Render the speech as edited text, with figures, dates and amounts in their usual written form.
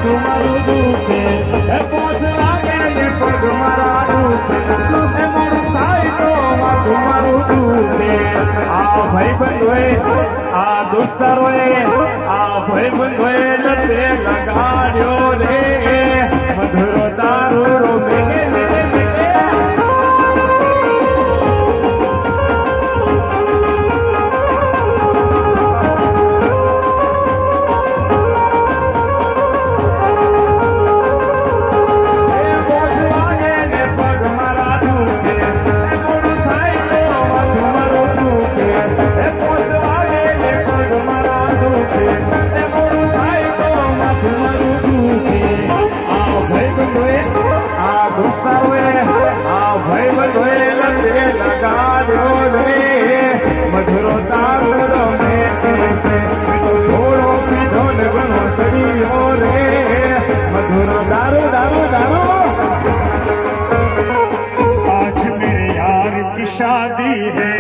માથું મારું દુખે એ પોચ લાગે ને પગ મારા દુખે એ મોડું થાય તો માથું મારું દુખે આ ભાઈબંધોએ આ દોસ્તારોએ આ ભાઈબંધોએ લતે લગાડ્યો રે મધુરો તારો રો મેગે મેગે મેગે મધુરો તારો રમે છે થોડો પીધો ને ઘણો સડીયો રે મધુરો દારૂ દારૂ દારૂ आज मेरे यार की शादी है